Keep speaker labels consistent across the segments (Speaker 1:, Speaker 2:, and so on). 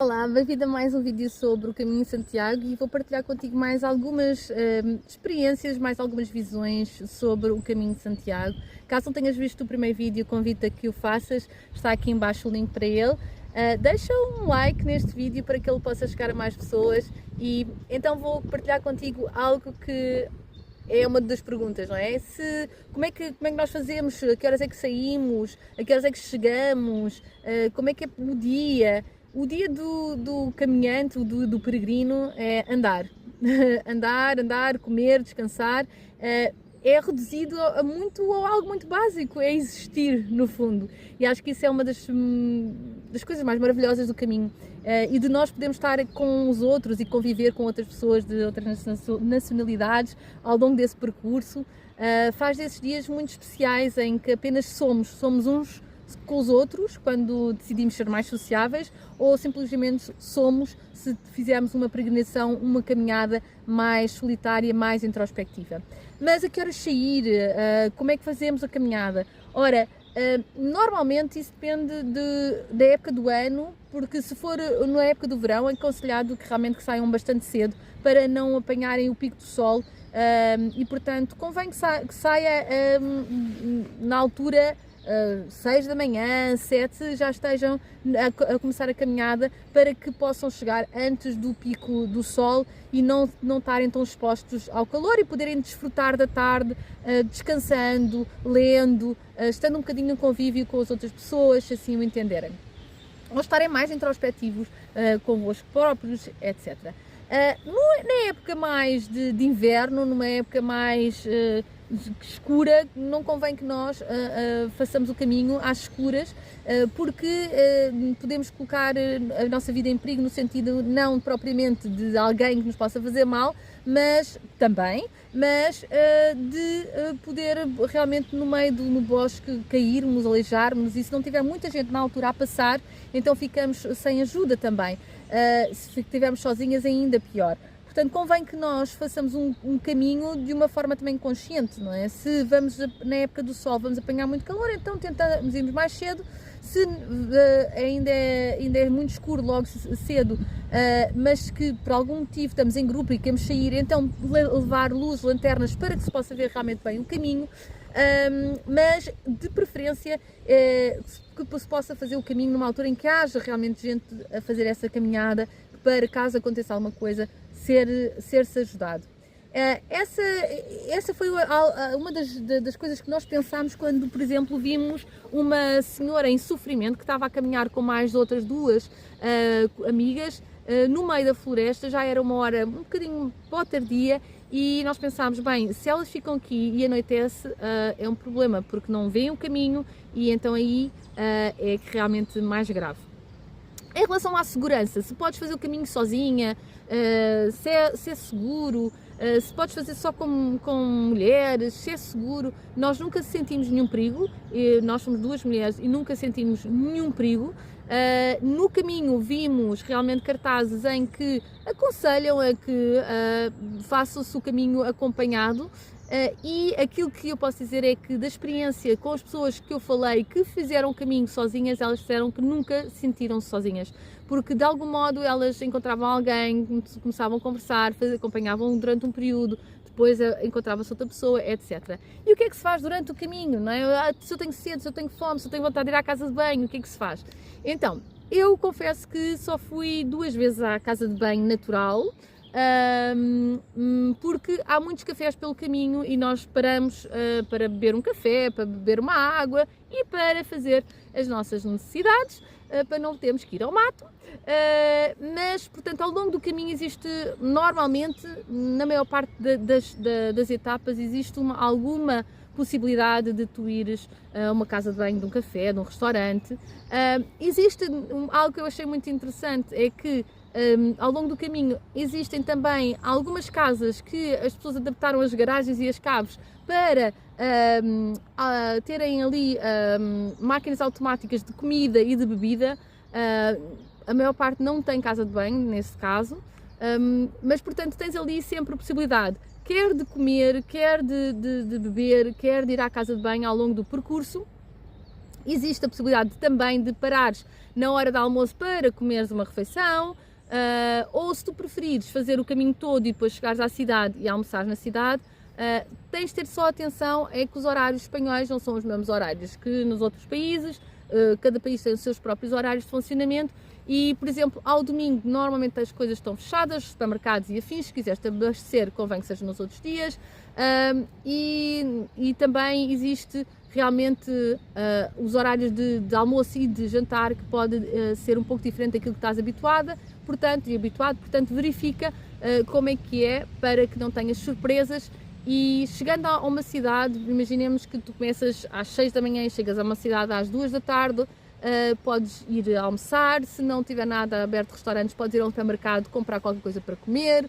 Speaker 1: Olá, bem-vindo a mais um vídeo sobre o Caminho de Santiago e vou partilhar contigo mais algumas experiências, mais algumas visões sobre o Caminho de Santiago. Caso não tenhas visto o primeiro vídeo, convido-te a que o faças, está aqui em baixo o link para ele. Deixa um like neste vídeo para que ele possa chegar a mais pessoas e então vou partilhar contigo algo que é uma das perguntas, não é? Como é que nós fazemos, a que horas é que saímos, a que horas é que chegamos, como é que é o dia? O dia do caminhante, do peregrino, é andar. andar, comer, descansar. É reduzido a algo muito básico, é existir, no fundo. E acho que isso é uma das coisas mais maravilhosas do caminho. E de nós podermos estar com os outros e conviver com outras pessoas de outras nacionalidades ao longo desse percurso, faz desses dias muito especiais em que apenas somos uns com os outros, quando decidimos ser mais sociáveis, ou simplesmente somos se fizermos uma peregrinação, uma caminhada mais solitária, mais introspectiva. Mas a que horas sair? Como é que fazemos a caminhada? Ora, normalmente isso depende da época do ano, porque se for na época do verão é aconselhado que realmente saiam bastante cedo para não apanharem o pico do sol e portanto convém que saia na altura 6 da manhã, 7, já estejam a começar a caminhada para que possam chegar antes do pico do sol e não estarem tão expostos ao calor e poderem desfrutar da tarde descansando, lendo, estando um bocadinho em convívio com as outras pessoas, se assim o entenderem. Ou estarem mais introspectivos convosco próprios, etc. Na época mais de inverno, numa época mais escura, não convém que nós façamos o caminho às escuras, porque podemos colocar a nossa vida em perigo no sentido não propriamente de alguém que nos possa fazer mal, mas de poder realmente no meio no bosque cairmos, aleijarmos, e se não tiver muita gente na altura a passar, então ficamos sem ajuda também. Se estivermos sozinhas, ainda pior. Portanto, convém que nós façamos um caminho de uma forma também consciente, não é? Se vamos na época do sol, vamos apanhar muito calor, então tentamos irmos mais cedo. Se ainda é muito escuro logo cedo, mas que por algum motivo estamos em grupo e queremos sair, então levar luz, lanternas, para que se possa ver realmente bem o caminho, mas de preferência que se possa fazer o caminho numa altura em que haja realmente gente a fazer essa caminhada, para caso aconteça alguma coisa, ser-se ajudado. Essa foi uma das coisas que nós pensámos quando, por exemplo, vimos uma senhora em sofrimento que estava a caminhar com mais outras duas amigas no meio da floresta. Já era uma hora um bocadinho tardia e nós pensámos, bem, se elas ficam aqui e anoitece, é um problema, porque não veem o caminho e então aí é realmente mais grave. Em relação à segurança, se podes fazer o caminho sozinha, se é seguro, se podes fazer só com mulheres, se é seguro, nós nunca sentimos nenhum perigo, nós somos duas mulheres e nunca sentimos nenhum perigo. No caminho vimos realmente cartazes em que aconselham a que faça-se o caminho acompanhado. E aquilo que eu posso dizer é que da experiência com as pessoas que eu falei que fizeram o caminho sozinhas, elas disseram que nunca se sentiram sozinhas, porque de algum modo elas encontravam alguém, começavam a conversar, acompanhavam durante um período, depois encontrava-se outra pessoa, etc. E o que é que se faz durante o caminho, não é? Se eu tenho sede, se eu tenho fome, se eu tenho vontade de ir à casa de banho, o que é que se faz? Então, eu confesso que só fui 2 vezes à casa de banho natural, porque há muitos cafés pelo caminho e nós paramos para beber um café, para beber uma água e para fazer as nossas necessidades, para não termos que ir ao mato. Mas, portanto, ao longo do caminho existe, normalmente, na maior parte das etapas, existe alguma possibilidade de tu ires a uma casa de banho, de um café, de um restaurante. Existe algo que eu achei muito interessante, é que ao longo do caminho existem também algumas casas que as pessoas adaptaram as garagens e as caves para terem ali máquinas automáticas de comida e de bebida. A maior parte não tem casa de banho nesse caso, mas portanto tens ali sempre a possibilidade, quer de comer, quer de beber, quer de ir à casa de banho ao longo do percurso. Existe a possibilidade também de parares na hora do almoço para comeres uma refeição, ou se tu preferires fazer o caminho todo e depois chegares à cidade e almoçares na cidade, tens de ter só atenção, é que os horários espanhóis não são os mesmos horários que nos outros países, cada país tem os seus próprios horários de funcionamento e, por exemplo, ao domingo normalmente as coisas estão fechadas, supermercados e afins, se quiseres te abastecer convém que seja nos outros dias, e também existe realmente os horários de almoço e de jantar que pode ser um pouco diferente daquilo que estás habituado, portanto verifica como é que é para que não tenhas surpresas. E chegando a uma cidade, imaginemos que tu começas às 6 da manhã e chegas a uma cidade às 2 da tarde, podes ir almoçar, se não tiver nada aberto de restaurantes, podes ir ao supermercado comprar qualquer coisa para comer,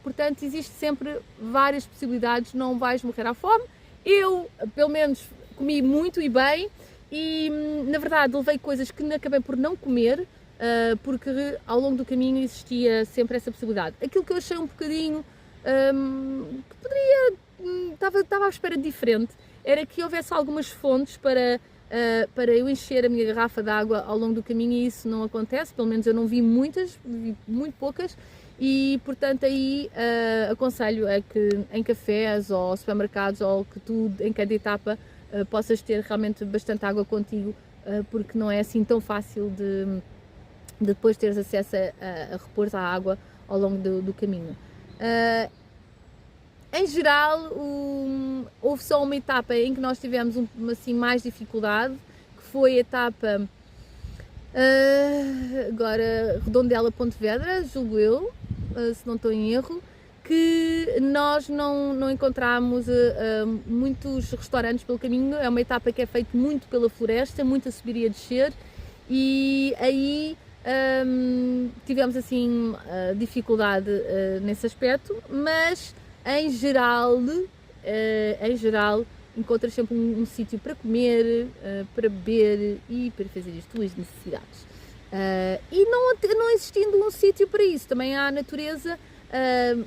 Speaker 1: portanto existe sempre várias possibilidades, não vais morrer à fome. Eu, pelo menos, comi muito e bem e, na verdade, levei coisas que acabei por não comer, porque ao longo do caminho existia sempre essa possibilidade. Aquilo que eu achei um bocadinho que poderia, estava à espera de diferente, era que houvesse algumas fontes para eu encher a minha garrafa de água ao longo do caminho e isso não acontece, pelo menos eu não vi muitas, vi muito poucas e portanto aí aconselho a que em cafés ou supermercados ou que tu em cada etapa possas ter realmente bastante água contigo, porque não é assim tão fácil de depois teres acesso a repor a água ao longo do caminho. Em geral, houve só uma etapa em que nós tivemos assim, mais dificuldade, que foi a etapa agora Redondela-Pontevedra, julgo eu, se não estou em erro, que nós não encontramos muitos restaurantes pelo caminho. É uma etapa que é feita muito pela floresta, muito a subir e a descer, e aí tivemos assim dificuldade nesse aspecto, mas em geral encontras sempre um sítio para comer, para beber e para fazer as tuas necessidades. E não existindo um sítio para isso, também há a natureza,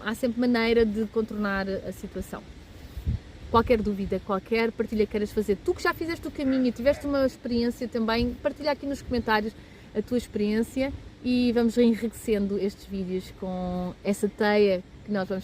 Speaker 1: há sempre maneira de contornar a situação. Qualquer dúvida, qualquer partilha que queiras fazer, tu que já fizeste o caminho e tiveste uma experiência também, partilha aqui nos comentários a tua experiência e vamos enriquecendo estes vídeos com essa teia que nós vamos